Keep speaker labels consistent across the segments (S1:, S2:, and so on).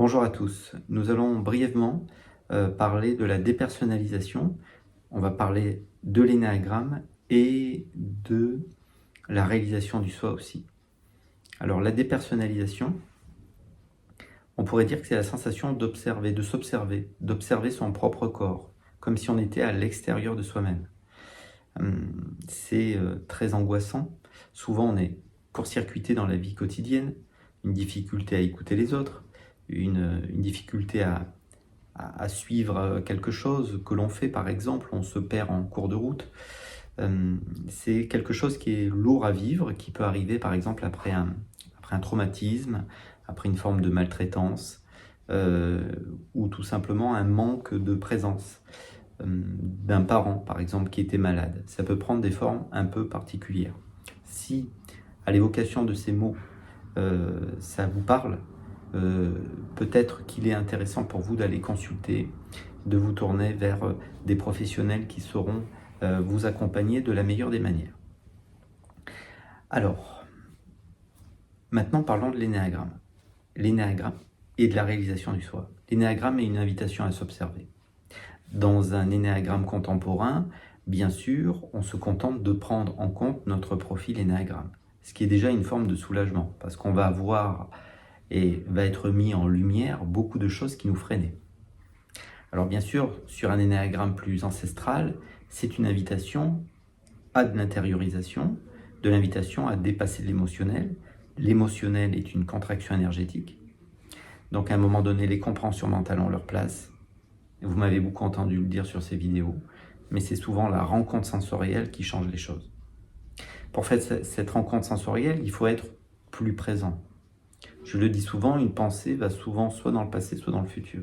S1: Bonjour à tous. Nous allons brièvement parler de la dépersonnalisation. On va parler de l'énéagramme et de la réalisation du soi aussi. Alors la dépersonnalisation, on pourrait dire que c'est la sensation d'observer, de s'observer, d'observer son propre corps, comme si on était à l'extérieur de soi-même. C'est très angoissant. Souvent on est court-circuité dans la vie quotidienne, une difficulté à écouter les autres, une difficulté à suivre quelque chose que l'on fait, par exemple, on se perd en cours de route. C'est quelque chose qui est lourd à vivre, qui peut arriver, par exemple, après un traumatisme, après une forme de maltraitance, ou tout simplement un manque de présence d'un parent, par exemple, qui était malade. Ça peut prendre des formes un peu particulières. Si, à l'évocation de ces mots, ça vous parle, peut-être qu'il est intéressant pour vous d'aller consulter, de vous tourner vers des professionnels qui sauront vous accompagner de la meilleure des manières. Alors, maintenant parlons de l'énéagramme. L'énéagramme et de la réalisation du soi. L'énéagramme est une invitation à s'observer. Dans un énéagramme contemporain, bien sûr, on se contente de prendre en compte notre profil énéagramme, ce qui est déjà une forme de soulagement, parce qu'on va voir et va être mis en lumière beaucoup de choses qui nous freinaient. Alors bien sûr, sur un énéagramme plus ancestral, c'est une invitation à de l'intériorisation, de l'invitation à dépasser l'émotionnel. L'émotionnel est une contraction énergétique. Donc à un moment donné, les compréhensions mentales ont leur place. Vous m'avez beaucoup entendu le dire sur ces vidéos, mais c'est souvent la rencontre sensorielle qui change les choses. Pour faire cette rencontre sensorielle, il faut être plus présent. Je le dis souvent, une pensée va souvent soit dans le passé, soit dans le futur.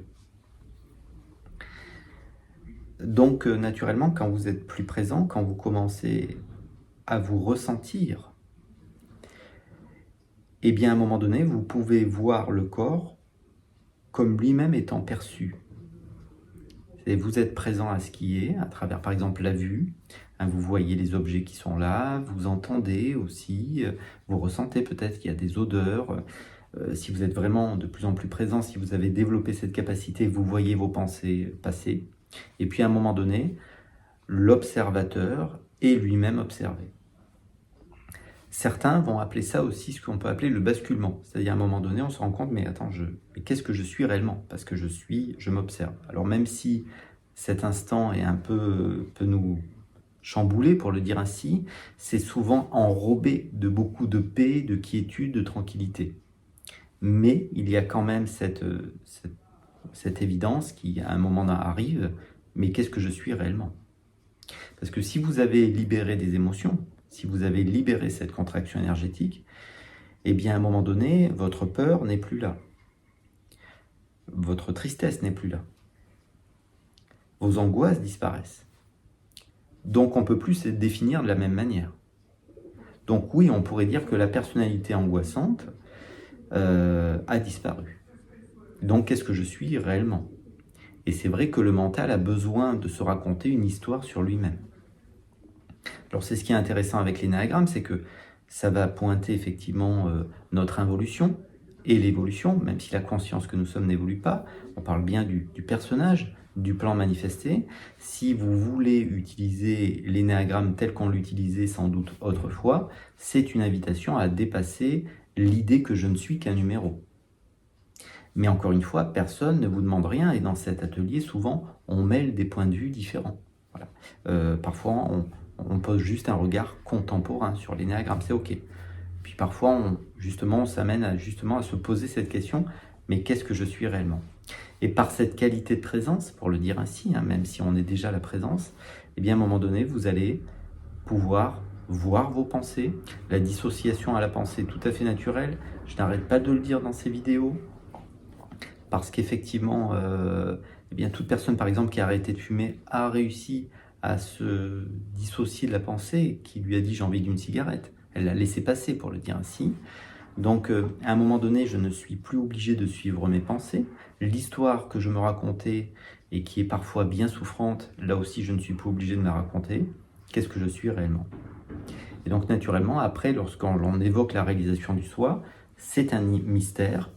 S1: Donc, naturellement, quand vous êtes plus présent, quand vous commencez à vous ressentir, eh bien, à un moment donné, vous pouvez voir le corps comme lui-même étant perçu. Et vous êtes présent à ce qui est, à travers, par exemple, la vue. Vous voyez les objets qui sont là, vous entendez aussi, vous ressentez peut-être qu'il y a des odeurs. Si vous êtes vraiment de plus en plus présent, si vous avez développé cette capacité, vous voyez vos pensées passer. Et puis à un moment donné, l'observateur est lui-même observé. Certains vont appeler ça aussi ce qu'on peut appeler le basculement. C'est-à-dire à un moment donné, on se rend compte, mais attends, mais qu'est-ce que je suis réellement? Parce que je m'observe. Alors même si cet instant est peut nous chambouler, pour le dire ainsi, c'est souvent enrobé de beaucoup de paix, de quiétude, de tranquillité. Mais il y a quand même cette évidence qui, à un moment arrive, mais qu'est-ce que je suis réellement? Parce que si vous avez libéré des émotions, si vous avez libéré cette contraction énergétique, eh bien à un moment donné, votre peur n'est plus là. Votre tristesse n'est plus là. Vos angoisses disparaissent. Donc on ne peut plus se définir de la même manière. Donc oui, on pourrait dire que la personnalité angoissante a disparu. Donc qu'est-ce que je suis réellement? Et c'est vrai que le mental a besoin de se raconter une histoire sur lui-même. Alors c'est ce qui est intéressant avec l'énéagramme, c'est que ça va pointer effectivement notre involution et l'évolution, même si la conscience que nous sommes n'évolue pas. On parle bien du personnage, du plan manifesté. Si vous voulez utiliser l'énéagramme tel qu'on l'utilisait sans doute autrefois, c'est une invitation à dépasser l'idée que je ne suis qu'un numéro. Mais encore une fois, personne ne vous demande rien, et dans cet atelier, souvent, on mêle des points de vue différents. Voilà. Parfois, on pose juste un regard contemporain sur l'énéagramme, c'est ok. Puis parfois, on s'amène à se poser cette question, mais qu'est-ce que je suis réellement? Et par cette qualité de présence, pour le dire ainsi, même si on est déjà la présence, eh bien à un moment donné, vous allez pouvoir voir vos pensées, la dissociation à la pensée tout à fait naturelle. Je n'arrête pas de le dire dans ces vidéos, parce qu'effectivement, eh bien toute personne par exemple qui a arrêté de fumer a réussi à se dissocier de la pensée qui lui a dit j'ai envie d'une cigarette. Elle l'a laissé passer, pour le dire ainsi. Donc à un moment donné, je ne suis plus obligé de suivre mes pensées. L'histoire que je me racontais et qui est parfois bien souffrante, là aussi je ne suis plus obligé de me la raconter. Qu'est-ce que je suis réellement? Et donc naturellement, après, lorsqu'on évoque la réalisation du soi, c'est un mystère,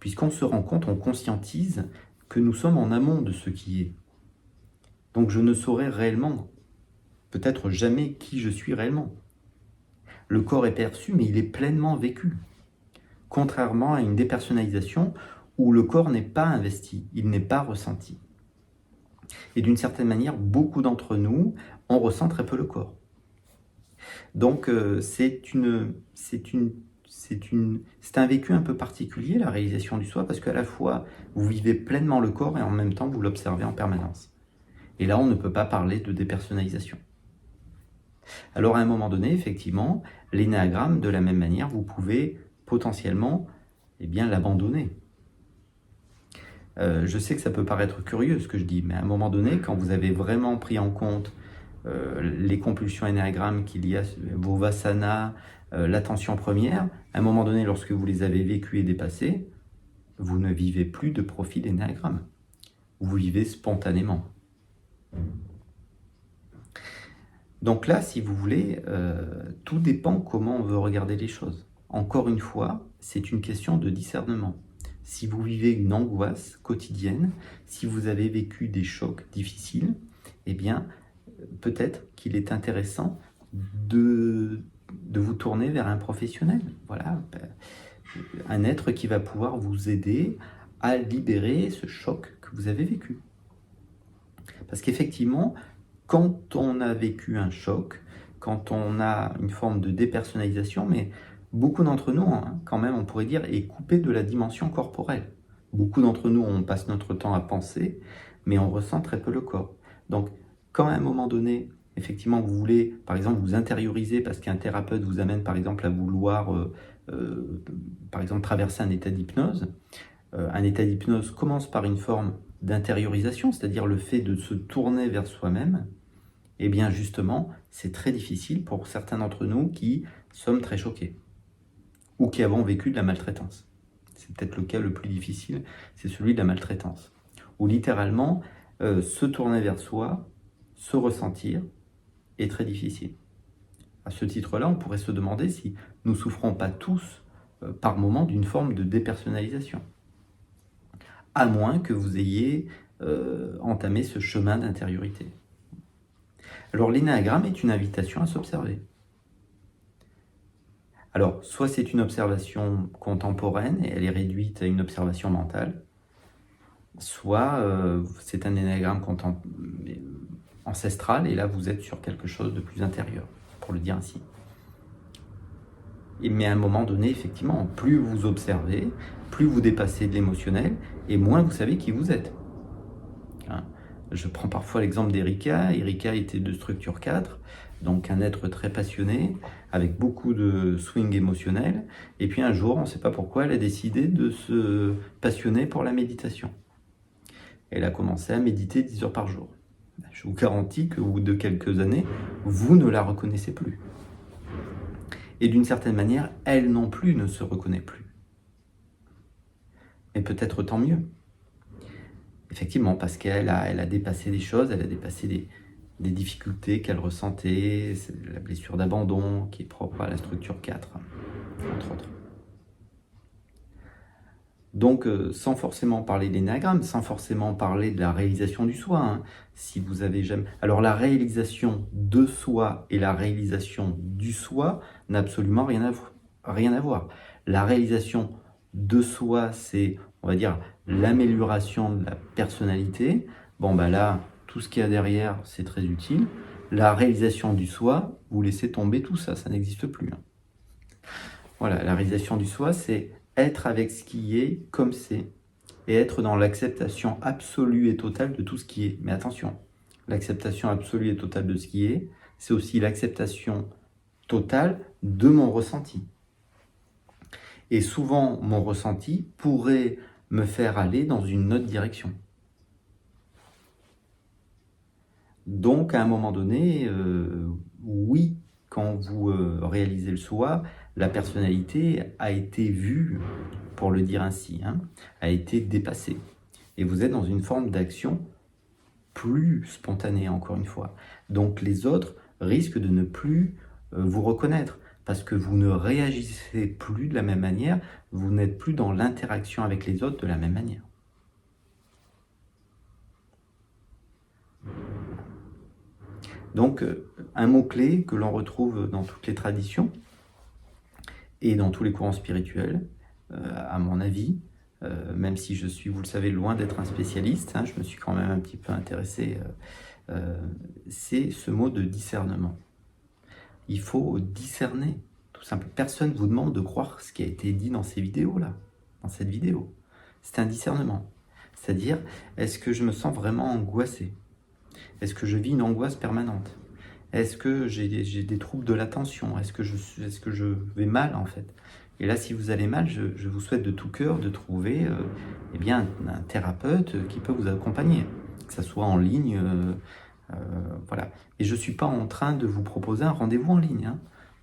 S1: puisqu'on se rend compte, on conscientise que nous sommes en amont de ce qui est. Donc je ne saurais réellement, peut-être jamais, qui je suis réellement. Le corps est perçu, mais il est pleinement vécu. Contrairement à une dépersonnalisation où le corps n'est pas investi, il n'est pas ressenti. Et d'une certaine manière, beaucoup d'entre nous, on ressent très peu le corps. Donc c'est un vécu un peu particulier, la réalisation du soi, parce qu'à la fois, vous vivez pleinement le corps et en même temps, vous l'observez en permanence. Et là, on ne peut pas parler de dépersonnalisation. Alors à un moment donné, effectivement, l'énéagramme, de la même manière, vous pouvez potentiellement l'abandonner. Je sais que ça peut paraître curieux ce que je dis, mais à un moment donné, quand vous avez vraiment pris en compte les compulsions énéagrammes qu'il y a, vos vasanas, l'attention première, à un moment donné, lorsque vous les avez vécues et dépassées, vous ne vivez plus de profil énéagramme. Vous vivez spontanément. Donc là, si vous voulez, tout dépend comment on veut regarder les choses. Encore une fois, c'est une question de discernement. Si vous vivez une angoisse quotidienne, si vous avez vécu des chocs difficiles, eh bien, peut-être qu'il est intéressant de vous tourner vers un professionnel. Voilà, un être qui va pouvoir vous aider à libérer ce choc que vous avez vécu. Parce qu'effectivement, quand on a vécu un choc, quand on a une forme de dépersonnalisation, mais beaucoup d'entre nous, quand même, on pourrait dire, est coupé de la dimension corporelle. Beaucoup d'entre nous, on passe notre temps à penser, mais on ressent très peu le corps. Donc, quand à un moment donné, effectivement, vous voulez, par exemple, vous intérioriser parce qu'un thérapeute vous amène, par exemple, à vouloir, par exemple, traverser un état d'hypnose, un état d'hypnose commence par une forme d'intériorisation, c'est-à-dire le fait de se tourner vers soi-même. Eh bien, justement, c'est très difficile pour certains d'entre nous qui sommes très choqués ou qui avons vécu de la maltraitance. C'est peut-être le cas le plus difficile, c'est celui de la maltraitance. Où littéralement, se tourner vers soi, se ressentir, est très difficile. À ce titre-là, on pourrait se demander si nous ne souffrons pas tous, par moment, d'une forme de dépersonnalisation. À moins que vous ayez entamé ce chemin d'intériorité. Alors l'énéagramme est une invitation à s'observer. Alors, soit c'est une observation contemporaine et elle est réduite à une observation mentale, soit c'est un énéagramme ancestral et là vous êtes sur quelque chose de plus intérieur, pour le dire ainsi. Mais à un moment donné, effectivement, plus vous observez, plus vous dépassez de l'émotionnel et moins vous savez qui vous êtes. Je prends parfois l'exemple d'Erika. Erika était de structure 4, donc un être très passionné, avec beaucoup de swing émotionnel. Et puis un jour, on ne sait pas pourquoi, elle a décidé de se passionner pour la méditation. Elle a commencé à méditer 10 heures par jour. Je vous garantis qu'au bout de quelques années, vous ne la reconnaissez plus. Et d'une certaine manière, elle non plus ne se reconnaît plus. Mais peut-être tant mieux. Effectivement, parce qu'elle a dépassé des choses, elle a dépassé des difficultés qu'elle ressentait, la blessure d'abandon qui est propre à la structure 4, entre autres. Donc, sans forcément parler d'énéagramme, sans forcément parler de la réalisation du soi, si vous avez jamais... Alors, la réalisation de soi et la réalisation du soi n'a absolument rien à voir. La réalisation de soi, c'est, on va dire, l'amélioration de la personnalité. Bon, là, tout ce qu'il y a derrière, c'est très utile. La réalisation du soi, vous laissez tomber tout ça, ça n'existe plus. Voilà, la réalisation du soi, c'est être avec ce qui est comme c'est et être dans l'acceptation absolue et totale de tout ce qui est. Mais attention, l'acceptation absolue et totale de ce qui est, c'est aussi l'acceptation totale de mon ressenti. Et souvent, mon ressenti pourrait me faire aller dans une autre direction. Donc, à un moment donné, oui, quand vous réalisez le soi, la personnalité a été vue, pour le dire ainsi, a été dépassée. Et vous êtes dans une forme d'action plus spontanée, encore une fois. Donc, les autres risquent de ne plus vous reconnaître. parce que vous ne réagissez plus de la même manière, vous n'êtes plus dans l'interaction avec les autres de la même manière. Donc, un mot-clé que l'on retrouve dans toutes les traditions et dans tous les courants spirituels, à mon avis, même si je suis, vous le savez, loin d'être un spécialiste, je me suis quand même un petit peu intéressé, c'est ce mot de discernement. Il faut discerner, tout simplement. Personne ne vous demande de croire ce qui a été dit dans ces vidéos-là, dans cette vidéo. C'est un discernement. C'est-à-dire, est-ce que je me sens vraiment angoissé? Est-ce que je vis une angoisse permanente? Est-ce que j'ai des troubles de l'attention? Est-ce que je vais mal, en fait? Et là, si vous allez mal, je vous souhaite de tout cœur de trouver eh bien, un thérapeute qui peut vous accompagner, que ce soit en ligne, voilà. Et je ne suis pas en train de vous proposer un rendez-vous en ligne.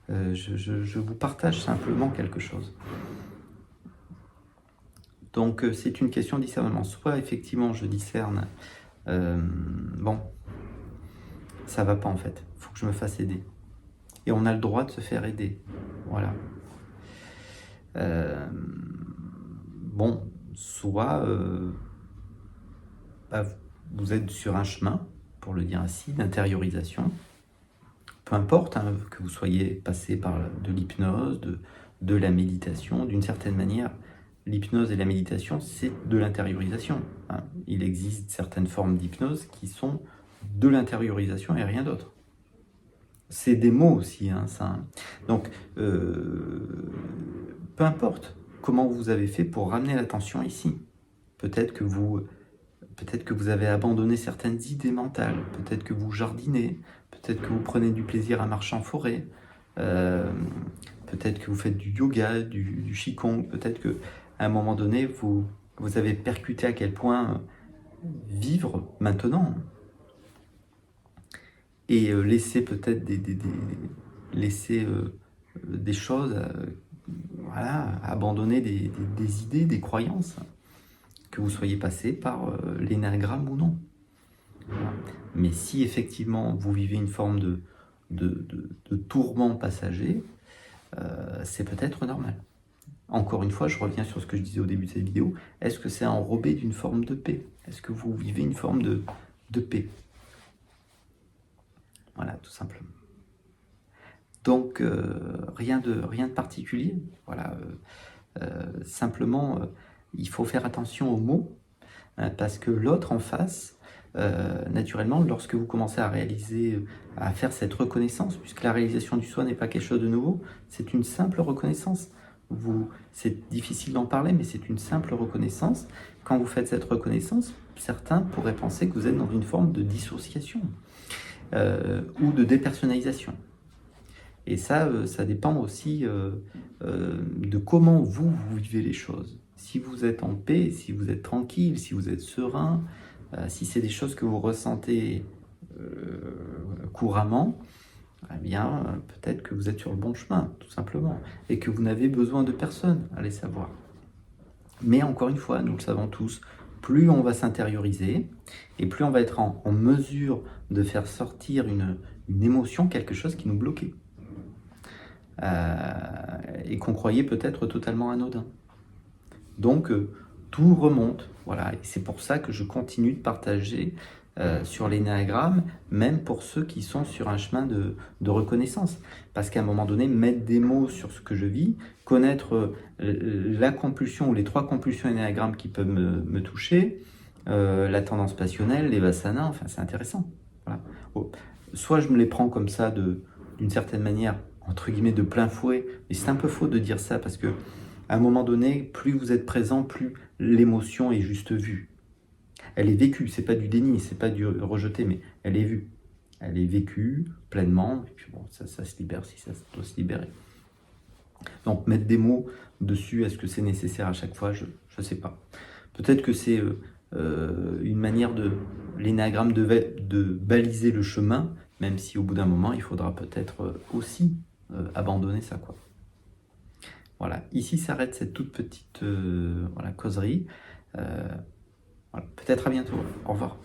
S1: Je vous partage simplement quelque chose. Donc, c'est une question de discernement. Soit, effectivement, je discerne, bon, ça va pas en fait, il faut que je me fasse aider. Et on a le droit de se faire aider. Voilà. Bon, soit vous êtes sur un chemin, pour le dire ainsi, d'intériorisation. Peu importe que vous soyez passé par de l'hypnose, de la méditation, d'une certaine manière, l'hypnose et la méditation, c'est de l'intériorisation. Il existe certaines formes d'hypnose qui sont de l'intériorisation et rien d'autre. C'est des mots aussi, ça. Donc, peu importe comment vous avez fait pour ramener l'attention ici. Peut-être que vous avez abandonné certaines idées mentales, peut-être que vous jardinez, peut-être que vous prenez du plaisir à marcher en forêt, peut-être que vous faites du yoga, du qigong, peut-être qu'à un moment donné, vous avez percuté à quel point vivre maintenant et laisser peut-être des choses, voilà, abandonner des idées, des croyances, que vous soyez passé par l'énagramme ou non. Voilà. Mais si effectivement vous vivez une forme de tourment passager, c'est peut-être normal. Encore une fois, je reviens sur ce que je disais au début de cette vidéo. Est-ce que c'est enrobé d'une forme de paix? Est-ce que vous vivez une forme de paix? Voilà, tout simplement. Donc, rien de particulier. Voilà, simplement, il faut faire attention aux mots, parce que l'autre en face, naturellement, lorsque vous commencez à réaliser, à faire cette reconnaissance, puisque la réalisation du soi n'est pas quelque chose de nouveau, c'est une simple reconnaissance. C'est difficile d'en parler, mais c'est une simple reconnaissance. Quand vous faites cette reconnaissance, certains pourraient penser que vous êtes dans une forme de dissociation ou de dépersonnalisation. Et ça dépend aussi de comment vous vivez les choses. Si vous êtes en paix, si vous êtes tranquille, si vous êtes serein, si c'est des choses que vous ressentez couramment, eh bien, peut-être que vous êtes sur le bon chemin, tout simplement, et que vous n'avez besoin de personne, allez savoir. Mais encore une fois, nous le savons tous, plus on va s'intérioriser, et plus on va être en mesure de faire sortir une émotion, quelque chose qui nous bloquait, et qu'on croyait peut-être totalement anodin. Donc, tout remonte, voilà, et c'est pour ça que je continue de partager sur l'énéagramme, même pour ceux qui sont sur un chemin de reconnaissance. Parce qu'à un moment donné, mettre des mots sur ce que je vis, connaître la compulsion ou les 3 compulsions énéagrammes qui peuvent me toucher, la tendance passionnelle, les vasanas, enfin c'est intéressant. Voilà. Soit je me les prends comme ça d'une certaine manière, entre guillemets, de plein fouet, mais c'est un peu faux de dire ça parce que à un moment donné, plus vous êtes présent, plus l'émotion est juste vue. Elle est vécue, c'est pas du déni, c'est pas du rejeté, mais elle est vue. Elle est vécue pleinement, et puis bon, ça se libère si ça doit se libérer. Donc mettre des mots dessus, est-ce que c'est nécessaire à chaque fois? Je sais pas. Peut-être que c'est une manière de l'énéagramme de baliser le chemin, même si au bout d'un moment, il faudra peut-être aussi abandonner ça, quoi. Voilà, ici s'arrête cette toute petite causerie. Voilà. Peut-être à bientôt. Au revoir.